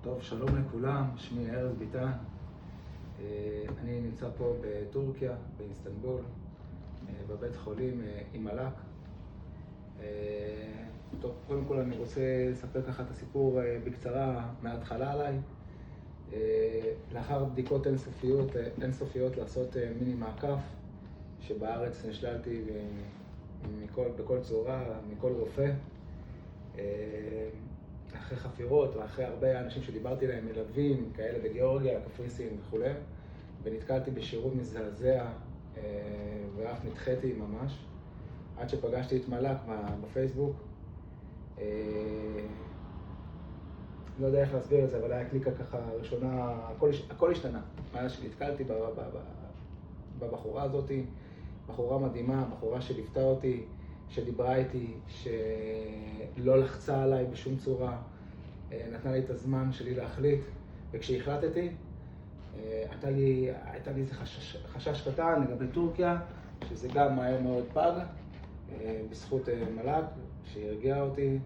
טוב, שלום לכולם, שמי ארז ביטן. אני נמצא פה בטורקיה, באיסטנבול, בבית חולים אימלק. טוב, קודם כל אני רוצה לספר ככה את הסיפור בקצרה מההתחלה עליי. לאחר בדיקות אינסופיות לעשות מיני מעקף, שבארץ נשללתי בכל צורה, מכל רופא. אחרי חפירות ואחרי הרבה אנשים שדיברתי להם, מלווים, כאלה בגיאורגיה, קפריסין וכו', ונתקלתי בשירות מזעזע ואף נדחיתי ממש, עד שפגשתי את מלק בפייסבוק. לא יודע איך להסביר את זה, אבל היה קליקה ככה ראשונה, הכל השתנה. מאז שנתקלתי בבחורה הזאת, בחורה מדהימה, בחורה שליוותה אותי, שדיברה איתי, שלא לחצה עליי בשום צורה, נתנה לי את הזמן שלי להחליט, וכשהחלטתי, הייתה לי איזה חשש קטן לגבי טורקיה, שזה גם מהר מאוד פג, בזכות מלק, שהרגיעה אותי,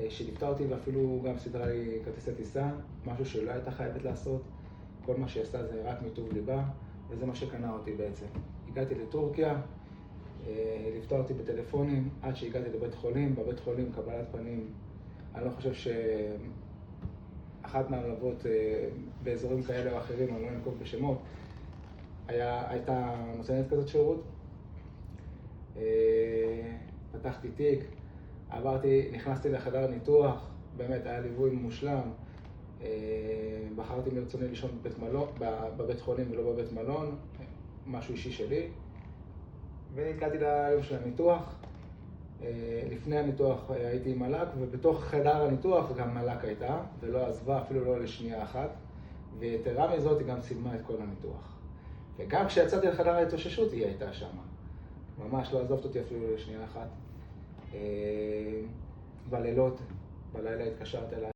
שליוותה אותי ואפילו גם סידרה לי כרטיסי טיסה, משהו שלא הייתה חייבת לעשות. כל מה שהיא עשתה זה רק מטוב ליבה, וזה מה שקנה אותי בעצם. הגעתי לטורקיה, ליוותה אותי בטלפונים עד שהגעתי לבית חולים. בבית חולים קבלת פנים, אני לא חושב שאחת מהמלוות באזורים כאלה או אחרים, אני לא אנקוב בשמות, הייתה נותנת כזאת שירות. פתחתי תיק, נכנסתי לחדר ניתוח, באמת היה ליווי מושלם. בחרתי מרצוני לישון בבית חולים ולא בבית מלון, משהו אישי שלי. והגעתי ליום של הניתוח. לפני הניתוח הייתי עם מלק, ובתוך חדר הניתוח גם מלק הייתה, ולא עזבה אפילו לא לשנייה אחת. ויתרה מזאת היא גם צילמה את כל הניתוח. וגם כשיצאתי לחדר ההתאוששות היא הייתה שם. ממש לא עזבת אותי אפילו לשנייה אחת. בלילה התקשרת אליי.